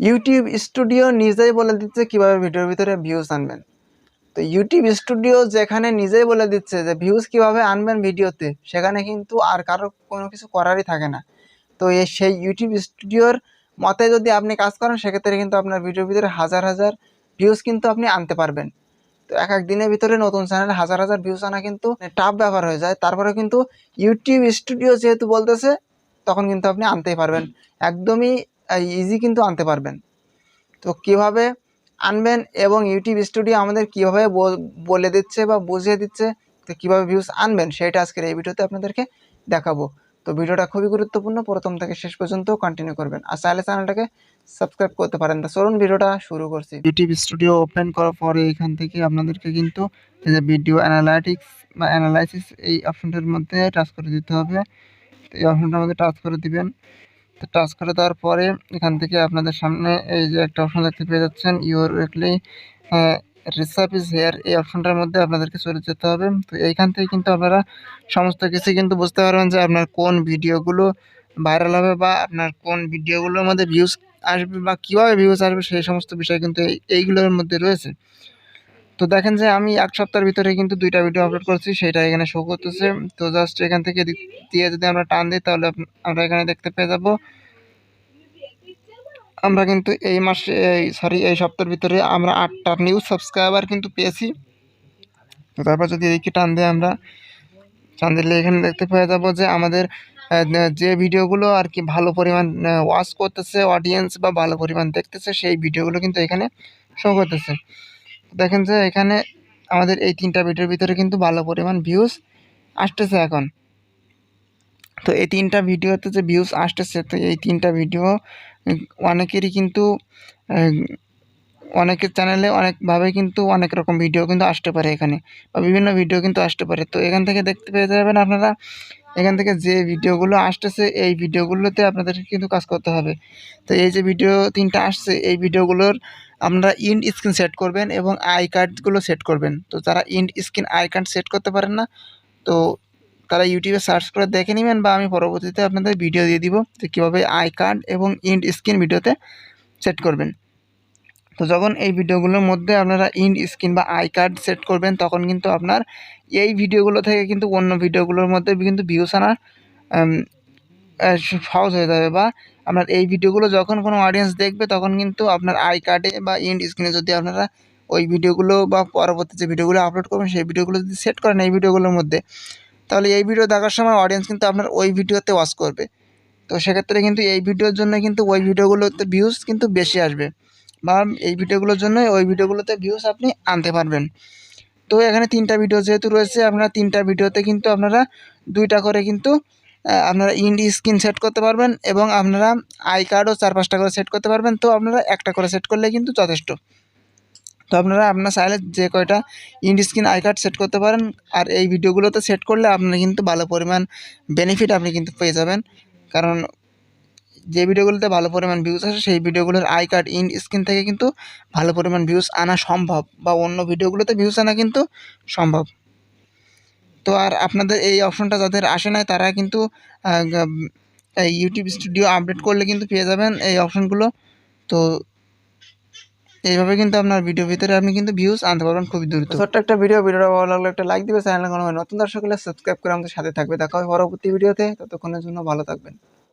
YouTube studio নিজেই বলে দিচ্ছে কিভাবে ভিডিওর ভিতরে ভিউজ আনবেন। তো ইউটিউব স্টুডিও যেখানে নিজেই বলে দিচ্ছে যে ভিউজ কিভাবে আনবেন ভিডিওতে, সেখানে কিন্তু আর কারো কোনো কিছু করারই থাকে না। তো সেই ইউটিউব স্টুডিওর মতে যদি আপনি কাজ করেন, সেক্ষেত্রে কিন্তু আপনার ভিডিওর ভিতরে হাজার হাজার ভিউজ কিন্তু আপনি আনতে পারবেন। তো এক এক দিনের ভিতরে নতুন চ্যানেলে হাজার হাজার ভিউজ আনা কিন্তু টাফ ব্যাপার হয়ে যায়। তারপরে কিন্তু ইউটিউব স্টুডিও যেহেতু বলতেছে, তখন কিন্তু আপনি আনতেই পারবেন, একদমই ইজি কিন্তু আনতে পারবেন। তো কিভাবে আনবেন এবং ইউটিউব স্টুডিও আমাদের কিভাবে বলে দিচ্ছে বা বুঝিয়ে দিচ্ছে তো কীভাবে ভিউজ আনবেন, সেটা আজকের এই ভিডিওতে আপনাদেরকে দেখাবো। তো ভিডিওটা খুবই গুরুত্বপূর্ণ, প্রথম থেকে শেষ পর্যন্ত কন্টিনিউ করবেন, আর চাইলে চ্যানেলটাকে সাবস্ক্রাইব করতে পারেন। তো চলুন ভিডিওটা শুরু করছি। ইউটিউব স্টুডিও ওপেন করার পরে এখান থেকে আপনাদেরকে কিন্তু এই যে ভিডিও অ্যানালাইটিক্স বা অ্যানালাইসিস এই অপশনটার মধ্যে টাচ করে দিতে হবে। তো এই অপশনটার মধ্যে টাচ করে দিবেন। তো টাচ করে দেওয়ার পরে এখান থেকে আপনাদের সামনে এই যে একটা অপশন দেখতে পেয়ে যাচ্ছেন, your weekly research is here, এই অপশনটার মধ্যে আপনাদেরকে চলে যেতে হবে। তো এইখান থেকে কিন্তু আপনারা সমস্ত কিছু কিন্তু বুঝতে পারবেন যে আপনার কোন ভিডিওগুলো ভাইরাল হবে বা আপনার কোন ভিডিওগুলোর মধ্যে ভিউজ আসবে বা কীভাবে ভিউজ আসবে, সেই সমস্ত বিষয় কিন্তু এইগুলোর মধ্যে রয়েছে। তো দেখেন যে আমি এক সপ্তাহের ভিতরে কিন্তু 2টা ভিডিও আপলোড করছি, সেটা এখানে শো করতেছে। তো জাস্ট এখান থেকে দিয়ে যদি আমরা টান দিই, তাহলে আমরা এখানে দেখতে পেয়ে যাব আমরা কিন্তু এই মাসে এই সপ্তাহের ভিতরে আমরা 8টা নিউ সাবস্ক্রাইবার কিন্তু পেয়েছি। তো তারপর যদি এইদিকে টান দিই, আমরা টান দিলে এখানে দেখতে পেয়ে যাব যে আমাদের যে ভিডিওগুলো আর কি ভালো পরিমাণ ওয়াচ করতেছে অডিয়েন্স বা ভালো পরিমাণ দেখতেছে, সেই ভিডিওগুলো কিন্তু এখানে শো করতেছে। দেখেন যে এখানে আমাদের এই 3টা ভিডিওর ভিতরে কিন্তু ভালো পরিমাণ ভিউজ আসতেছে এখন। তো এই 3টা ভিডিওতে যে ভিউজ আসতেছে, তো এই 3টা ভিডিও অনেকেরই কিন্তু অনেকের চ্যানেলে অনেকভাবে কিন্তু অনেক রকম ভিডিও কিন্তু আসতে পারে এখানে, বা বিভিন্ন ভিডিও কিন্তু আসতে পারে। তো এখান থেকে দেখতে পেয়ে যাবেন আপনারা, এখান থেকে যে ভিডিওগুলো আসতেছে এই ভিডিওগুলোতে আপনাদেরকে কিন্তু কাজ করতে হবে। তো এই যে ভিডিও 3টা আসছে, এই ভিডিওগুলোর আপনারা ইন্ড স্ক্রিন সেট করবেন এবং আই কার্ডগুলো সেট করবেন। তো যারা ইন্ড স্ক্রিন আই কার্ড সেট করতে পারেন না, তো তারা ইউটিউবে সার্চ করে দেখে নেবেন, বা আমি পরবর্তীতে আপনাদের ভিডিও দিয়ে দিব যে কীভাবে আই কার্ড এবং ইন্ড স্ক্রিন ভিডিওতে সেট করবেন। তো যখন এই ভিডিওগুলোর মধ্যে আপনারা ইন্ড স্ক্রিন বা আই কার্ড সেট করবেন, তখন কিন্তু আপনার এই ভিডিওগুলো থেকে কিন্তু অন্য ভিডিওগুলোর মধ্যে কিন্তু ভিউজ আনা সহজ হয়ে যাবে, বা আপনার এই ভিডিওগুলো যখন কোনো অডিয়েন্স দেখবে, তখন কিন্তু আপনার আই কার্ডে বা ইন্ড স্ক্রিনে যদি আপনারা ওই ভিডিওগুলো বা পরবর্তী যে ভিডিওগুলো আপলোড করবেন, সেই ভিডিওগুলো যদি সেট করেন এই ভিডিওগুলোর মধ্যে, তাহলে এই ভিডিও দেখার সময় অডিয়েন্স কিন্তু আপনার ওই ভিডিওতে ওয়াচ করবে। তো সেক্ষেত্রে কিন্তু এই ভিডিওর জন্য কিন্তু ওই ভিডিওগুলোতে ভিউজ কিন্তু বেশি আসবে, বা এই ভিডিওগুলোর জন্য ওই ভিডিওগুলোতে ভিউজ আপনি আনতে পারবেন। তো এখানে 3টা ভিডিও যেহেতু রয়েছে, আপনারা 3টা ভিডিওতে কিন্তু আপনারা 2টা করে কিন্তু আপনারা ইন্ড স্ক্রিন সেট করতে পারবেন, এবং আপনারা আই কার্ডও 4-5টা করে সেট করতে পারবেন। তো আপনারা একটা করে সেট করলে কিন্তু যথেষ্ট। তো আপনারা আপনার চাইলে যে কয়টা ইন্ড স্ক্রিন আই কার্ড সেট করতে পারেন, আর এই ভিডিওগুলোতে সেট করলে আপনার কিন্তু ভালো পরিমাণ বেনিফিট আপনি কিন্তু পেয়ে যাবেন। কারণ যে ভিডিওগুলোতে ভালো পরিমাণ ভিউজ আসে, সেই ভিডিওগুলোর আই কার্ড ইন্ড স্ক্রিন থেকে কিন্তু ভালো পরিমাণ ভিউজ আনা সম্ভব, বা অন্য ভিডিওগুলোতে ভিউজ আনা কিন্তু সম্ভব। তো আর আপনাদের এই অপশনটা যাদের আসে নাই, তারা কিন্তু এই ইউটিউব স্টুডিও আপডেট করলে কিন্তু পেয়ে যাবেন এই অপশনগুলো। তো এইভাবে কিন্তু আপনার ভিডিও ভিতরে আপনি কিন্তু ভিউজ আনতে পারবেন খুবই দ্রুত। ছোট্ট একটা ভিডিওটা ভালো লাগলে একটা লাইক দিবে, চ্যানেলে কোনো নতুন দর্শক হলে সাবস্ক্রাইব করে আমাদের সাথে থাকবে। দেখা হবে পরবর্তী ভিডিওতে, ততক্ষণের জন্য ভালো থাকবেন।